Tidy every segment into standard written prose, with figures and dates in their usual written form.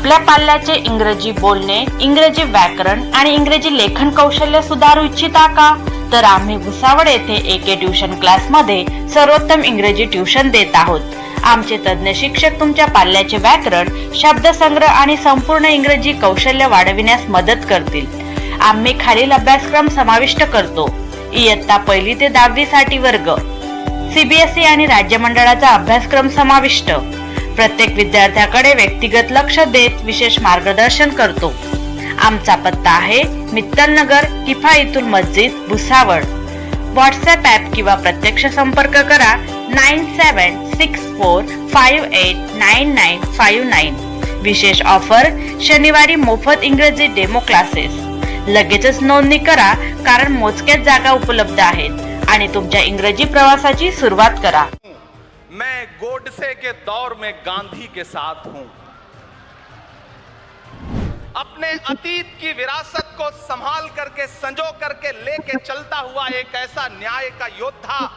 आपल्या पाल्याचे इंग्रजी बोलणे, इंग्रजी व्याकरण आणि इंग्रजी लेखन कौशल्य सुधारू इच्छिता का? तर आम्ही भुसावळ येथे एके ट्युशन क्लासमध्ये सर्वोत्तम इंग्रजी ट्युशन देत आहोत. आमचे तज्ञ शिक्षक तुमच्या पाल्याचे व्याकरण, शब्दसंग्रह आणि संपूर्ण इंग्रजी कौशल्य वाढविण्यास मदत करतील. आम्ही खालील अभ्यासक्रम समाविष्ट करतो. इयत्ता 1ली ते 10वी साठी वर्ग, CBSE आणि राज्य मंडळाचा अभ्यासक्रम समाविष्ट. प्रत्येक विद्यार्थ्याकडे व्यक्तिगत लक्ष देत विशेष मार्गदर्शन करतो. आमचा पत्ता आहे मित्तल नगर, किफायतुल मस्जिद, भुसावळ. व्हॉट्सअप ॲप किंवा प्रत्यक्ष संपर्क करा 9764589959. विशेष ऑफर, शनिवारी मोफत इंग्रजी डेमो क्लासेस. लगेचच नोंदणी करा कारण मोजक्याच जागा उपलब्ध आहेत आणि तुमच्या इंग्रजी प्रवासाची सुरुवात करा. मैं गोडसे के दौर में गांधी के साथ हूं. अपने अतीत की विरासत को संभाल करके, संजो करके लेके चलता हुआ एक ऐसा न्याय का योद्धा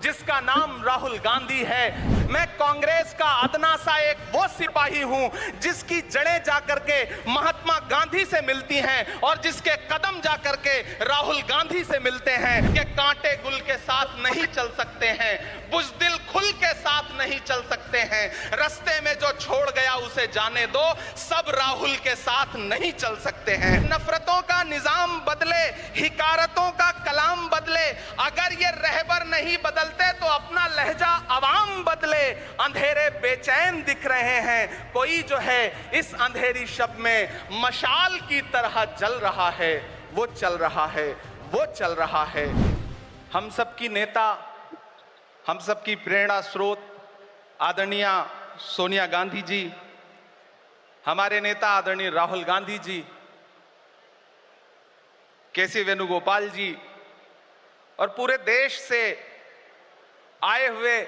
जिसका नाम राहुल गांधी है. मैं कांग्रेस का अदना सा एक वो सिपाही हूं जिसकी जड़ें जाकर के महात्मा गांधी से मिलती हैं और जिसके कदम जाकर के राहुल गांधी से मिलते हैं. कि कांटे गुल के साथ नहीं चल सकते हैं, बुज़दिल खुल के साथ नहीं चल सकते हैं. रास्ते में जो छोड़ गया उसे जाने दो, सब राहुल के साथ नहीं चल सकते हैं. नफरतों का निजाम बदले, हिकारतों का कलाम बदले, अगर ये रहबर नहीं बदलते तो अपना लहजा अवाम बदले. अंधेरे बेचैन दिख रहे हैं, कोई जो है इस अंधेरी शब में मशाल की तरह जल रहा है. वो चल रहा है, वो चल रहा है. हम सबकी नेता, हम सबकी प्रेरणा स्रोत आदरणीय सोनिया गांधी जी, हमारे नेता आदरणीय राहुल गांधी जी, केसी वेणुगोपाल जी और पूरे देश से आए हुए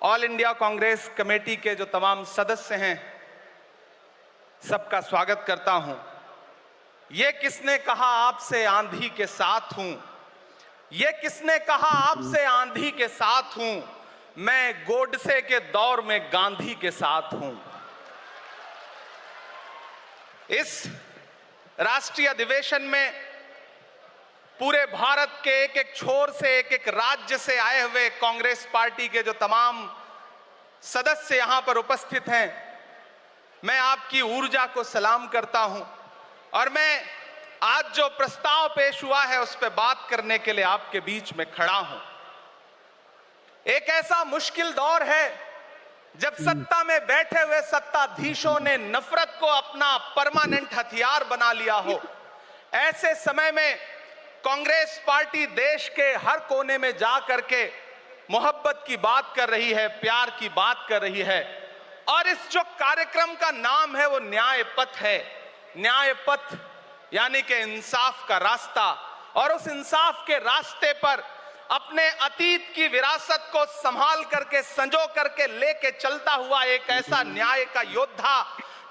ऑल इंडिया कांग्रेस कमेटी के जो तमाम सदस्य हैं, सबका स्वागत करता हूं. ये किसने कहा आपसे आंधी के साथ हूं, ये किसने कहा आपसे आंधी के साथ हूं, मैं गोडसे के दौर में गांधी के साथ हूं. इस राष्ट्रीय अधिवेशन में पूरे भारत के एक एक छोर से, एक एक राज्य से आए हुए कांग्रेस पार्टी के जो तमाम सदस्य यहां पर उपस्थित हैं, मैं आपकी ऊर्जा को सलाम करता हूं और मैं आज जो प्रस्ताव पेश हुआ है उस पर बात करने के लिए आपके बीच में खड़ा हूं. एक ऐसा मुश्किल दौर है जब सत्ता में बैठे हुए सत्ताधीशों ने नफरत को अपना परमानेंट हथियार बना लिया हो. ऐसे समय में कांग्रेस पार्टी देश के हर कोने में जा करके मोहब्बत की बात कर रही है, प्यार की बात कर रही है. और इस जो कार्यक्रम का नाम है वो न्याय पथ है. न्याय पथ यानी कि इंसाफ का रास्ता. और उस इंसाफ के रास्ते पर अपने अतीत की विरासत को संभाल करके, संजो करके लेके चलता हुआ एक ऐसा न्याय का योद्धा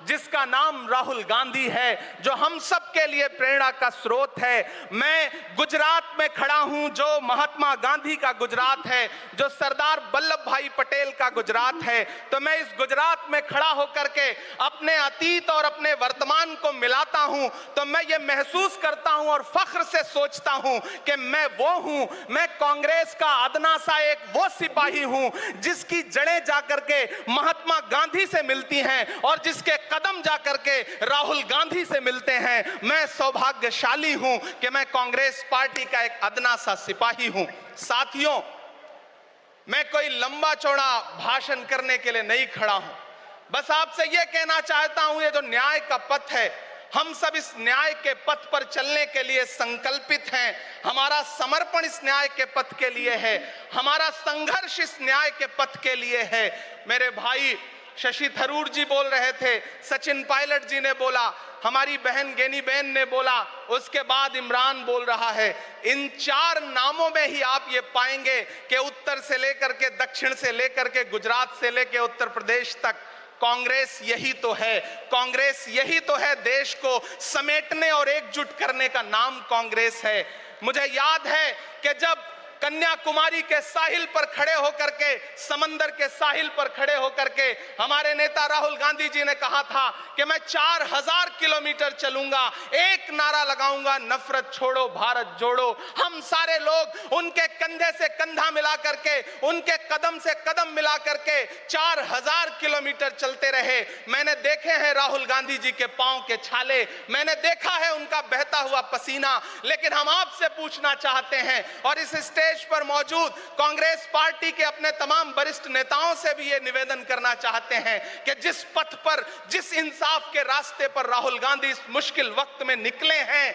जिसका नाम राहुल गांधी है, जो हम सब के लिए प्रेरणा का स्रोत है. मैं गुजरात में खड़ा हूं, जो महात्मा गांधी का गुजरात है, जो सरदार वल्लभ भाई पटेल का गुजरात है. तो मैं इस गुजरात में खड़ा होकर के अपने अतीत और अपने वर्तमान को मिलाता हूं तो मैं ये महसूस करता हूं और फख्र से सोचता हूं कि मैं वो हूं, मैं कांग्रेस का अदना सा एक वो सिपाही हूं जिसकी जड़ें जाकर के महात्मा गांधी से मिलती हैं और जिसके कदम जाकर के राहुल गांधी से मिलते हैं. मैं सौभाग्यशाली हूं कि मैं कांग्रेस पार्टी का एक अदना सा सिपाही हूं. साथियों, मैं कोई लंबा चौड़ा भाषण करने के लिए नहीं खड़ा हूं. बस आपसे यह कहना चाहता हूं, ये जो न्याय का पथ है, हम सब इस न्याय के पथ पर चलने के लिए संकल्पित हैं. हमारा समर्पण इस न्याय के पथ के लिए है, हमारा संघर्ष इस न्याय के पथ के लिए है. मेरे भाई शशि थरूर जी बोल रहे थे, सचिन पायलट जी ने बोला, हमारी बहन गेनी बहन ने बोला, उसके बाद इमरान बोल रहा है. इन 4 नामों में ही आप ये पाएंगे कि उत्तर से लेकर के, दक्षिण से लेकर के, गुजरात से लेकर उत्तर प्रदेश तक कांग्रेस यही तो है. कांग्रेस यही तो है, देश को समेटने और एकजुट करने का नाम कांग्रेस है. मुझे याद है कि जब कन्याकुमारी के साहिल पर खड़े होकर के, समंदर के साहिल पर खड़े होकर के हमारे नेता राहुल गांधी जी ने कहा था कि मैं 4000 किलोमीटर चलूंगा, एक नारा लगाऊंगा, नफरत छोड़ो भारत जोड़ो। हम सारे लोग उनके कंधे से कंधा मिला करके, उनके कदम से कदम मिला करके 4000 किलोमीटर चलते रहे। मैंने देखे हैं राहुल गांधी जी के पांव के छाले, मैंने देखा है उनका बहता हुआ पसीना। लेकिन हम आपसे पूछना चाहते हैं और इस स्टेज पर मौजूद कांग्रेस पार्टी के अपने तमाम वरिष्ठ नेताओं से भी ये निवेदन करना चाहते हैं कि जिस पथ पर, जिस इंसाफ के रास्ते पर राहुल गांधी इस मुश्किल वक्त में निकले हैं,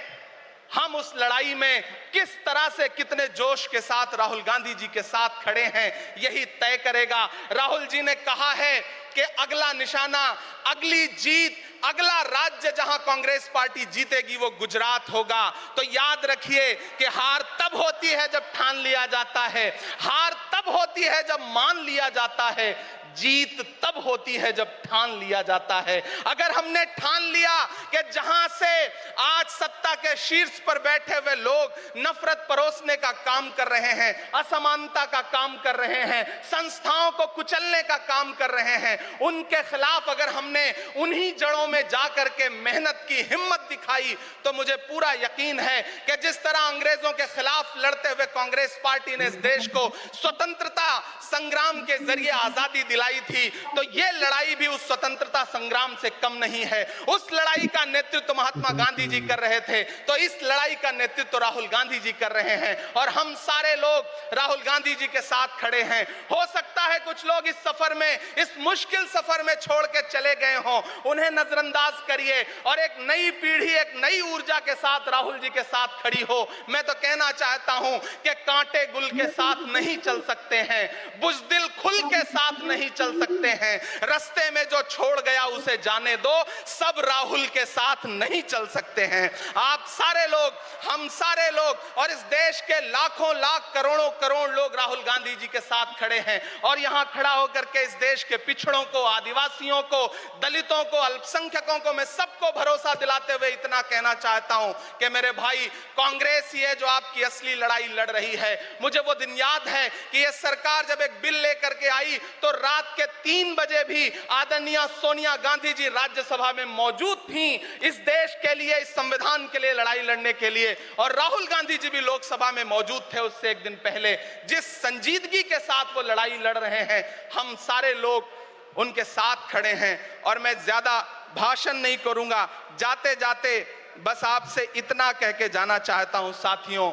हम उस लड़ाई में किस तरह से, कितने जोश के साथ राहुल गांधी जी के साथ खड़े हैं, यही तय करेगा। राहुल जी ने कहा है कि अगला निशाना, अगली जीत, अगला राज्य जहां कांग्रेस पार्टी जीतेगी वो गुजरात होगा। तो याद रखिए कि हार तब होती है जब ठान लिया जाता है, हार तब होती है जब मान लिया जाता है, जीत तब होती है जब ठान लिया जाता है। अगर हमने ठान लिया कि जहां से आज सत्ता के शीर्ष पर बैठे हुए लोग नफरत परोसने का काम कर रहे हैं, असमानता का काम कर रहे हैं, संस्थाओं को कुचलने का काम कर रहे हैं, उनके खिलाफ अगर हमने उन्हीं जड़ों में जाकर के मेहनत की, हिम्मत दिखाई, तो मुझे पूरा यकीन है कि जिस तरह अंग्रेजों के खिलाफ लड़ते हुए कांग्रेस पार्टी ने इस देश को स्वतंत्रता संग्राम के जरिए आजादी दिलाई थी, तो ये लड़ाई भी उस स्वतंत्रता संग्राम से कम नहीं है। उस लड़ाई का नेतृत्व महात्मा गांधी जी कर रहे थे, तो इस लड़ाई का नेतृत्व राहुल गांधी जी कर रहे हैं और हम सारे लोग राहुल गांधी जी के साथ खड़े हैं। हो सकता है कुछ लोग इस सफर में, इस मुश्किल सफर में छोड़ के चले गए हों, उन्हें नजरअंदाज करिए और एक नई पीढ़ी, एक नई ऊर्जा के साथ राहुल जी के साथ खड़ी हो। मैं तो कहना चाहता हूं कि कांटे गुल के साथ नहीं चल सकते हैं, बुज़दिल खुल के साथ नहीं चल सकते हैं, रास्ते में जो छोड़ गया उसे जाने दो, सब राहुल के साथ नहीं चल सकते हैं। आप सारे लोग, हम सारे लोग और इस देश के लाखों लाख, करोड़ों करोड़ लोग राहुल गांधी जी के साथ खड़े हैं और यहां खड़ा होकर के इस देश के पिछड़ों को, आदिवासियों को, दलितों को, अल्पसंख्यकों को मैं सबको भरोसा दिलाते हुए इतना कहना चाहता हूं कि मेरे भाई, कांग्रेस ही है जो आपकी असली लड़ाई लड़ रही है। मुझे वो दिन याद है कि यह सरकार जब एक बिल लेकर के आई तो रात के 3 बजे भी आदरणीय सोनिया गांधी जी राज्यसभा में मौजूद थी इस देश के लिए, इस संविधान के लिए लड़ाई लड़ने के लिए, और राहुल गांधी जी भी लोकसभा में मौजूद थे उससे एक दिन पहले। जिस संजीदगी के साथ वो लड़ाई लड़ रहे हैं, हम सारे लोग उनके साथ खड़े हैं। और मैं ज्यादा भाषण नहीं करूंगा, जाते जाते बस आपसे इतना कह के जाना चाहता हूं साथियों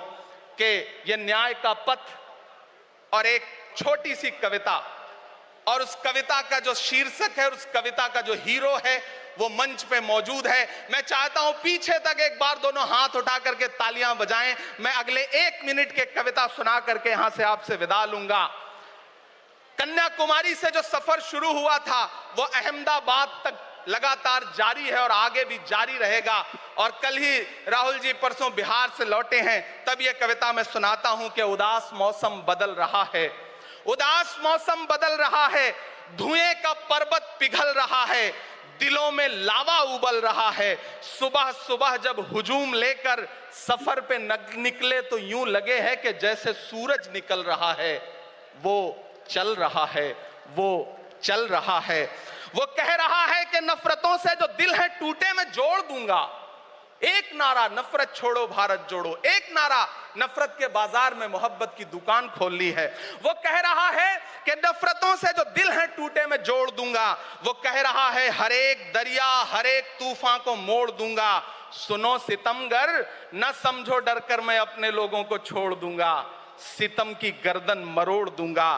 कि ये न्याय का पथ और एक छोटी सी कविता, और उस कविता का जो शीर्षक है, उस कविता का जो हीरो है वो मंच पे मौजूद है। मैं चाहता हूं पीछे तक एक बार दोनों हाथ उठा करके तालियां बजाएं। मैं अगले 1 मिनट के कविता सुना करके यहां से आपसे विदा लूंगा। कन्याकुमारी से जो सफर शुरू हुआ था वो अहमदाबाद तक लगातार जारी है और आगे भी जारी रहेगा। और कल ही राहुल जी परसों बिहार से लौटे हैं, तब ये कविता मैं सुनाता हूं कि उदास मौसम बदल रहा है, उदास मौसम बदल रहा है, धुएं का पर्वत पिघल रहा है, दिलों में लावा उबल रहा है। सुबह सुबह जब हुजूम लेकर सफर पे निकले तो यूं लगे है कि जैसे सूरज निकल रहा है। वो चल रहा है, वो चल रहा है। वो कह रहा है कि नफरतों से जो दिल है टूटे मैं जोड़ दूंगा। एक नारा नफरत छोड़ो भारत जोड़ो, एक नारा नफरत के बाजार में मोहब्बत की दुकान खोल ली है। वो कह रहा है कि नफरतों से जो दिल है टूटे मैं जोड़ दूंगा। वो कह रहा है हर एक दरिया, हर एक तूफान को मोड़ दूंगा। सुनो सितमगर, न समझो डर कर मैं अपने लोगों को छोड़ दूंगा। सितम की गर्दन मरोड़ दूंगा।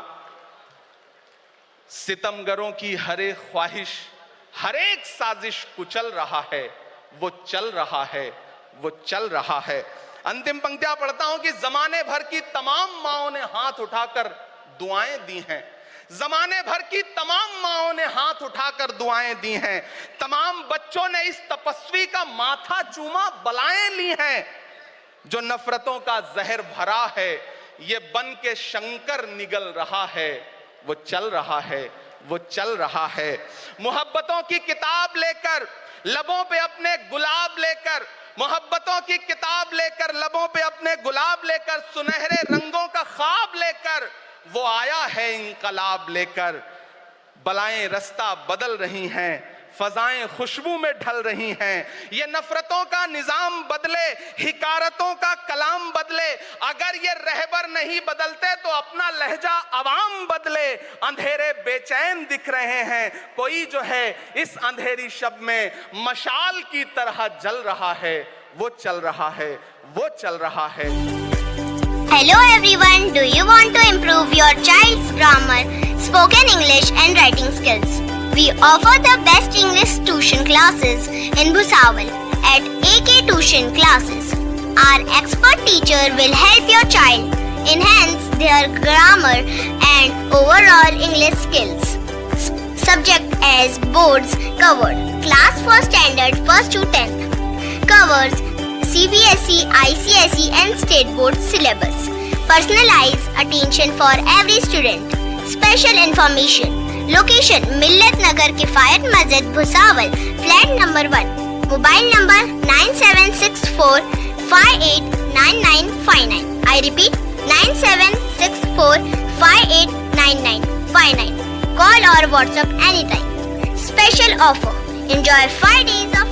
सितमगरों की हर एक ख्वाहिश, हर एक साजिश कुचल रहा है। वो चल रहा है, वो चल रहा है। अंतिम पंक्तियां पढ़ता हूं कि जमाने भर की तमाम माओं ने हाथ उठाकर दुआएं दी हैं। जमाने भर की तमाम माओं ने हाथ उठाकर दुआएं दी हैं। तमाम बच्चों ने इस तपस्वी का माथा चूमा, बलाएं ली हैं। जो नफरतों का जहर भरा है, ये बन के शंकर निगल रहा है। वो चल रहा है, वो चल रहा है। मोहब्बतों की किताब लेकर, लबों पे अपने गुलाब लेकर, मोहब्बतों की किताब लेकर, लबों पे अपने गुलाब लेकर, सुनहरे रंगों का वो आया है इंकलाब लेकर। बलाएं रास्ता बदल रही हैं, फजाएं खुशबू में ढल रही हैं। ये नफरतों का निजाम बदले, हिकारतों का कलाम बदले। अगर ये रहबर नहीं बदलते तो अपना लहजा अवाम बदले। अंधेरे बेचैन दिख रहे हैं, कोई जो है इस अंधेरी शब में मशाल की तरह जल रहा है। वो चल रहा है, वो चल रहा है। Hello everyone, do you want to improve your child's grammar, spoken English and writing skills? We offer the best English tuition classes in Bhusawal at AK Tuition Classes. Our expert teacher will help your child enhance their grammar and overall English skills. Subject as boards covered. Class for standard 1st to 10th. Covers CBSE, ICSE and State Board syllabus. Personalized attention for every student. Special information. Location Millat Nagar Kifayat Masjid Bhusawal, flat number 1. Mobile number 9764589959. I repeat 9764589959. Call or WhatsApp anytime. Special offer. Enjoy 5 days of